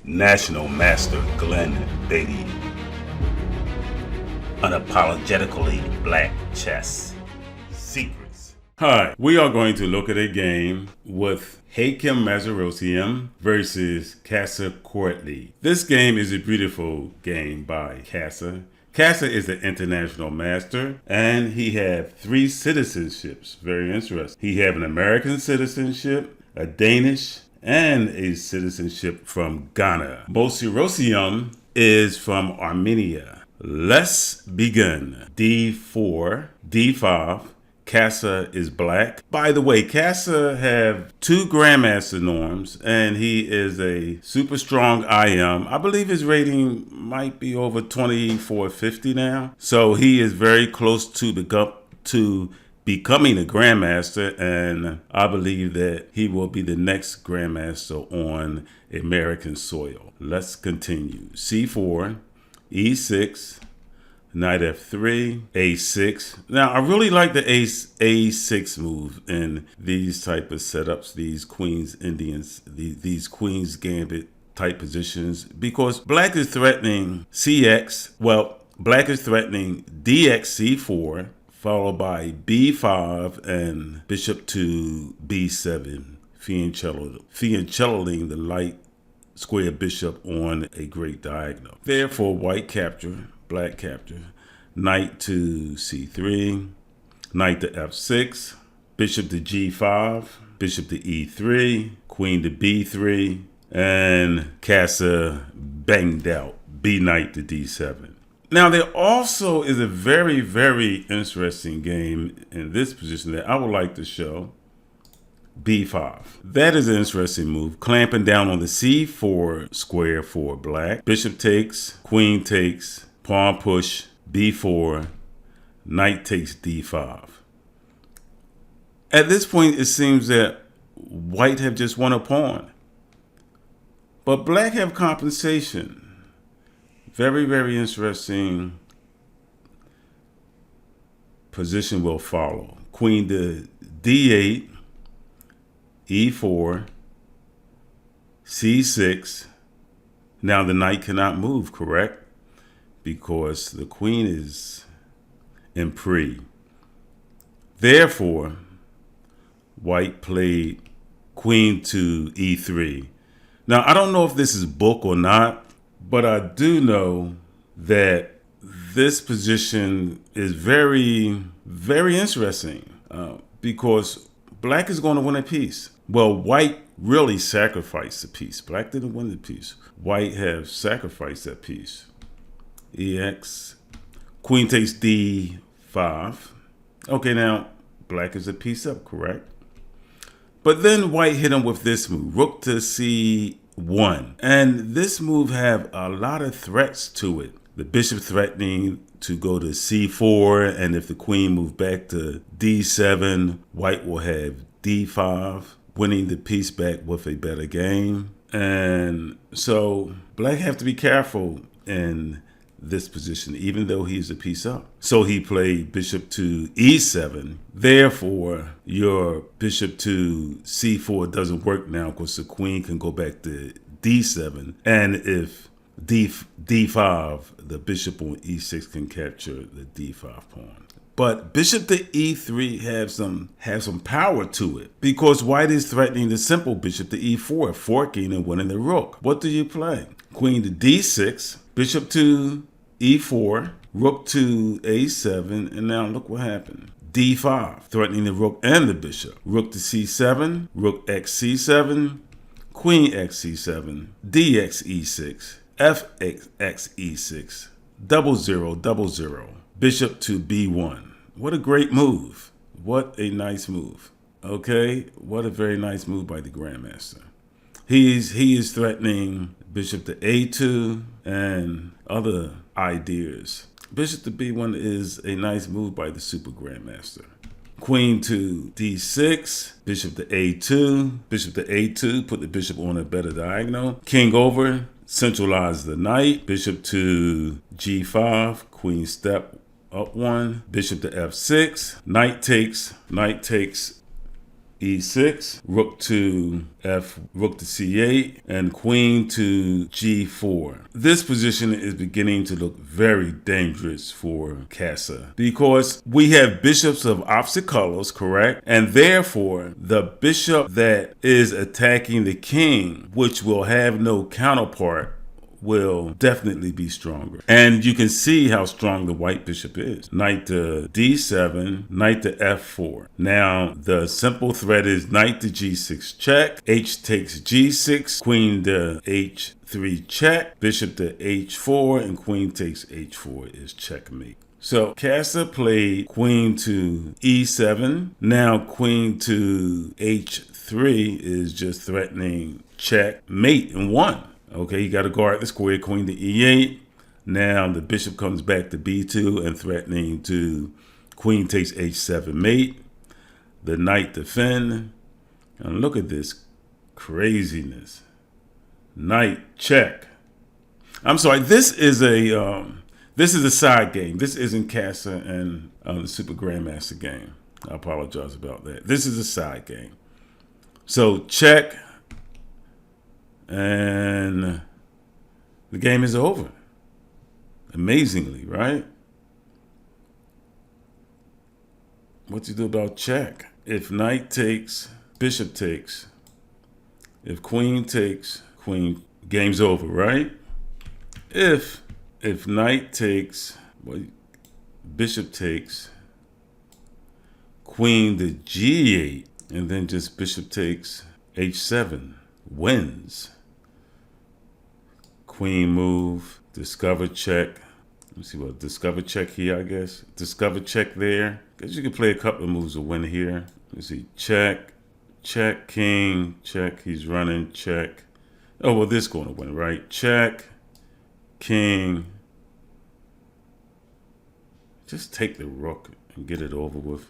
National Master Glenn Beatty. Unapologetically Black Chess Secrets. Hi, we are going to look at a game with Hailk Martiroyan versus Kassa Korley. This game is a beautiful game by Kassa. Kassa is an international master, and he has 3 citizenships. Very interesting. He has an American citizenship, a Danish, and a citizenship from Ghana. Martiroyan is from Armenia. Let's begin. D4, D5. Kassa is black. By the way, Kassa have 2 Grandmaster norms, and he is a super strong IM. I believe his rating might be over 2450 now. So he is very close to becoming a Grandmaster, and I believe that he will be the next Grandmaster on American soil. Let's continue. C4, E6, Knight F3, A6. Now, I really like the A6 move in these type of setups, these Queen's Indians, these Queen's Gambit type positions, because black is threatening CX. Well, black is threatening DX C4, followed by B5 and bishop to B7, fiancelloing the light square bishop on a great diagonal. Therefore, white capture, black capture, knight to C3, knight to F6, bishop to G5, bishop to E3, queen to B3, and Kassa banged out, B knight to D7. Now, there also is a very, very interesting game in this position that I would like to show. B5. That is an interesting move, clamping down on the C4 square for black. Bishop takes, queen takes, pawn push, B4, knight takes D5. At this point, it seems that white have just won a pawn, but black have compensation. Very, very interesting position will follow. Queen to D8, E4, C6. Now the knight cannot move, correct? Because the queen is in pre. Therefore, white played queen to E3. Now, I don't know if this is book or not, but I do know that this position is very, very interesting because black is going to win a piece. Well, white really sacrificed the piece. Black didn't win the piece. White have sacrificed that piece. EX, queen takes D5. Okay, now black is a piece up, correct? But then white hit him with this move, rook to C1. And this move have a lot of threats to it. The bishop threatening to go to C4, and if the queen move back to D7, white will have D5, winning the piece back with a better game. And so black have to be careful in this position, even though he's a piece up. So he played bishop to E7. Therefore, your bishop to C4 doesn't work now because the queen can go back to D7. And if D5, the bishop on E6 can capture the D5 pawn. But bishop to E3 have some power to it because white is threatening the simple bishop to E4, forking and winning the rook. What do you play? Queen to D6, bishop to E4, rook to A7, and now look what happened. D5, threatening the rook and the bishop. Rook to C7, rook X C7, queen X C7, DX E6, FX E6, 0-0, bishop to B1. What a great move. What a nice move. Okay, what a very nice move by the Grandmaster. He is threatening bishop to A2 and other ideas. Bishop to B1 is a nice move by the Super Grandmaster. Queen to D6, bishop to A2, put the bishop on a better diagonal. King over, centralize the knight. Bishop to G5, queen step up 1, bishop to F6, knight takes e6, rook to rook to c8, and queen to g4. This position is beginning to look very dangerous for Kassa because we have bishops of opposite colors, correct? And therefore, the bishop that is attacking the king, which will have no counterpart, will definitely be stronger. And you can see how strong the white bishop is. Knight to d7, knight to f4. Now, the simple threat is knight to g6 check, h takes g6, queen to h3 check, bishop to h4, and queen takes h4 is checkmate. So Kassa played queen to e7. Now queen to h3 is just threatening checkmate and won. Okay, you got to guard the square, queen to e8. Now the bishop comes back to b2 and threatening to queen takes h7 mate. The knight defend. And look at this craziness. Knight check. I'm sorry, this is a side game. This isn't Kassa and the Super Grandmaster game. I apologize about that. This is a side game. So check. And the game is over. Amazingly, right? What you do about check? If knight takes, bishop takes. If queen takes, queen, game's over, right? If knight takes, well, bishop takes, queen to g8, and then just bishop takes h7, wins. Queen move, discover check. Let me see what discover check here, I guess. Discover check there. Because you can play a couple of moves to win here. Let's see, check, check, king, check. He's running, check. Oh, well, this is going to win, right? Check, king. Just take the rook and get it over with.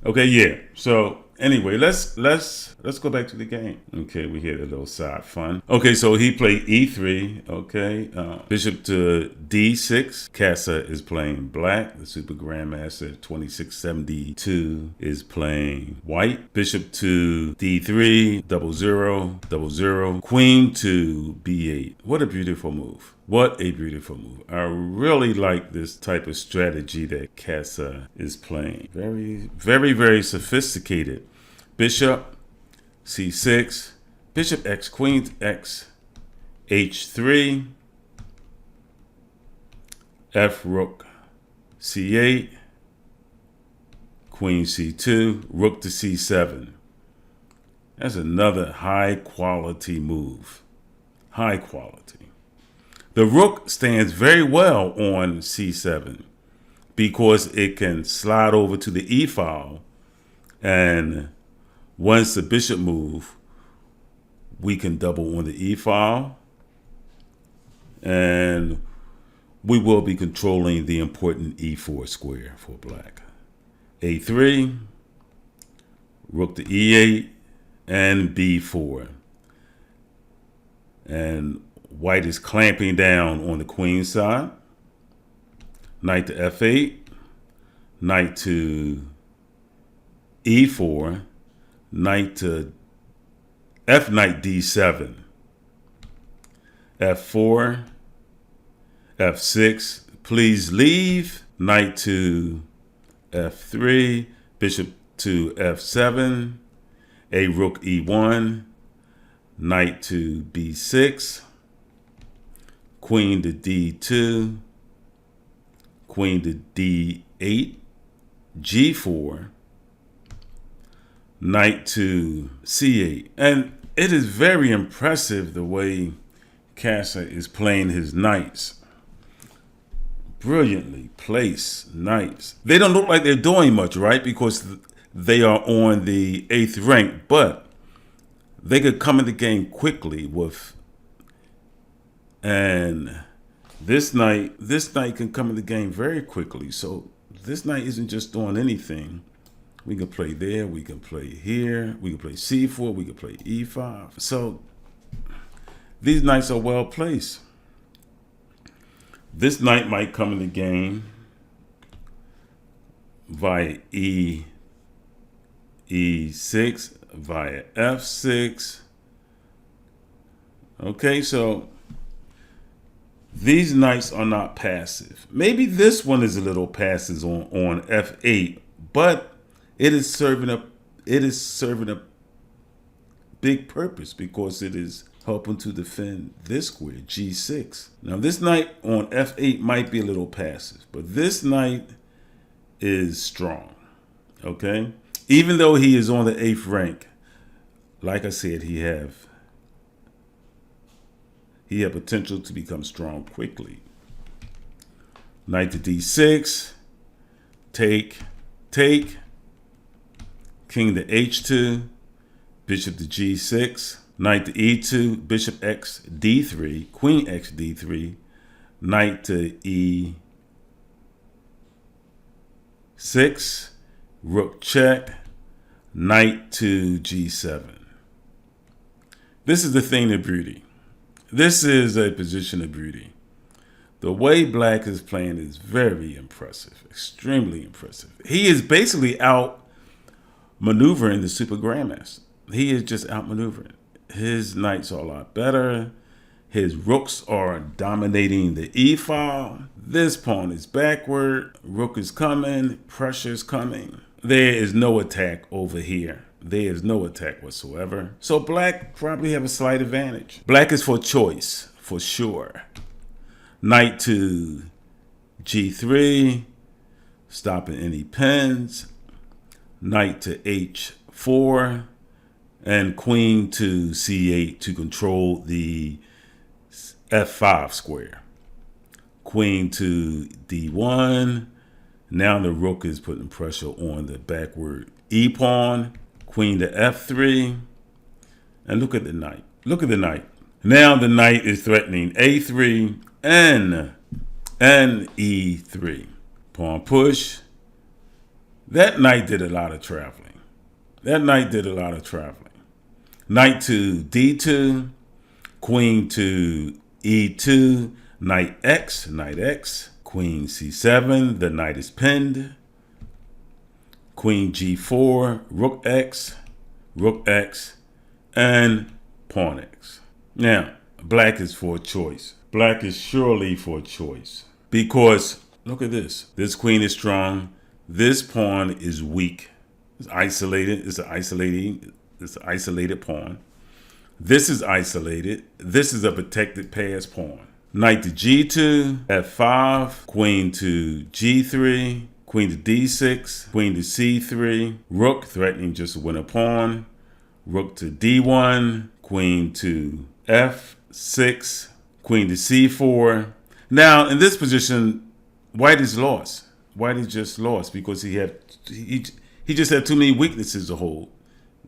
Okay, yeah. So anyway, let's go back to the game. Okay, we had a little side fun. Okay, so he played e3. Okay, bishop to d6. Kassa is playing black. The Super Grandmaster 2672 is playing white. Bishop to d3. 0-0. Queen to b8. What a beautiful move. What a beautiful move. I really like this type of strategy that Kassa is playing. Very, very, very sophisticated. Bishop, c6, bishop x, queen x, h3, f rook, c8, queen c2, rook to c7. That's another high quality move. High quality. The rook stands very well on c7 because it can slide over to the e file, and once the bishop move, we can double on the e file, and we will be controlling the important e4 square for black. a3, rook to e8, and b4. And white is clamping down on the queen side. Knight to f8, knight to e4, knight to f knight d7, f4, f6, please leave, knight to f3, bishop to f7, a rook e1, knight to b6, queen to d2, queen to d8, g4, knight to c8. And it is very impressive the way Kassa is playing his knights. Brilliantly placed knights. They don't look like they're doing much, right? Because they are on the 8th rank, but they could come in the game quickly with, and this knight can come in the game very quickly. So this knight isn't just doing anything. We can play there, we can play here, we can play c4, we can play e5. So these knights are well placed. This knight might come in the game via e6 via f6. Okay, so these knights are not passive. Maybe this one is a little passive on f8, but it is serving a big purpose because it is helping to defend this square, g6. Now this knight on f8 might be a little passive, but this knight is strong. Okay, even though he is on the 8th rank, like I said, he have potential to become strong quickly. Knight to d6, take, king to h2, bishop to g6, knight to e2, bishop x d3, queen x d3, knight to e6, rook check, knight to g7. This is the thing of beauty. This is a position of beauty. The way Black is playing is very impressive, extremely impressive. He is basically out-maneuvering the Super Grandmaster. He is just out-maneuvering. His knights are a lot better. His rooks are dominating the e-file. This pawn is backward. Rook is coming. Pressure is coming. There is no attack over here. There is no attack whatsoever. So Black probably have a slight advantage. Black is for choice, for sure. Knight to g3, stopping any pins. Knight to h4, and queen to c8 to control the f5 square. Queen to d1. Now the rook is putting pressure on the backward e pawn. Queen to f3. And look at the knight. Look at the knight. Now the knight is threatening a3 and e3. Pawn push. That knight did a lot of traveling. Knight to d2. Queen to e2. Knight x. Queen c7. The knight is pinned. Queen g4, rook x, and pawn x. Now, Black is for a choice. Black is surely for a choice. Because, look at this. This queen is strong. This pawn is weak. It's isolated. It's an isolated pawn. This is isolated. This is a protected pass pawn. Knight to g2, f5, queen to g3, queen to d6, queen to c3, rook threatening just to win a pawn, rook to d1, queen to f6, queen to c4. Now, in this position, White is lost. White is just lost because he just had too many weaknesses to hold.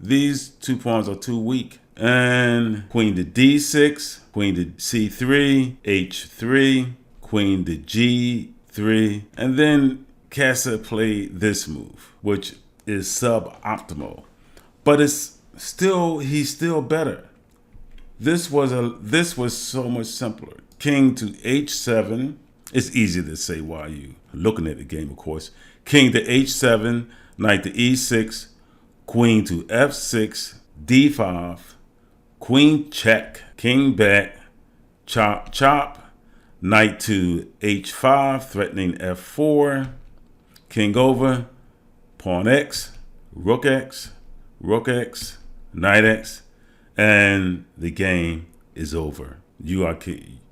These two pawns are too weak. And queen to d6, queen to c3, h3, queen to g3, and then Kassa played this move, which is suboptimal, but he's still better. This was so much simpler. King to h7. It's easy to say while you looking at the game, of course. King to h7, knight to e6, queen to f6, d5, queen check, king back, chop chop, knight to h5, threatening f4. King over, pawn x, rook x, knight x, and the game is over. You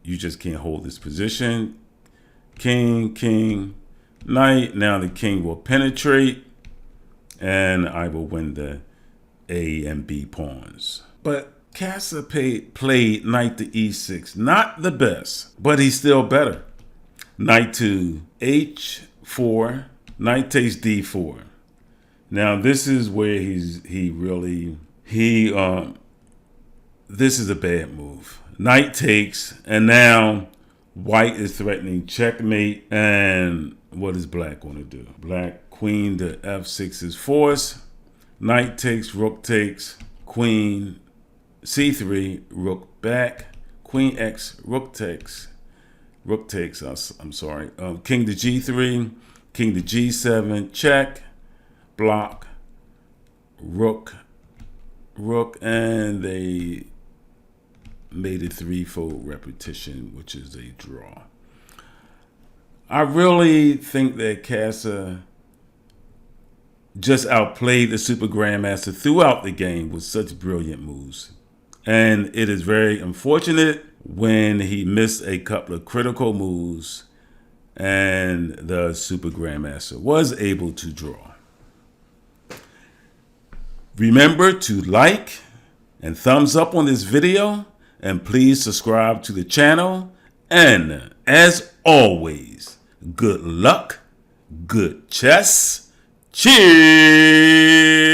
just can't hold this position. King, knight. Now the king will penetrate, and I will win the A and B pawns. But Kassa played knight to e6. Not the best, but he's still better. Knight to h4. Knight takes d4. Now this is where this is a bad move. Knight takes, and now White is threatening checkmate. And what is Black going to do? Black, queen to f6 is forced. Knight takes, rook takes, queen c3, rook back, queen x, rook takes, I'm sorry, king to g3, king to g7, check, block, rook, and they made a threefold repetition, which is a draw. I really think that Kassa just outplayed the Super Grandmaster throughout the game with such brilliant moves. And it is very unfortunate when he missed a couple of critical moves and the Super Grandmaster was able to draw. Remember to like and thumbs up on this video, and please subscribe to the channel. And as always, good luck, good chess, cheers!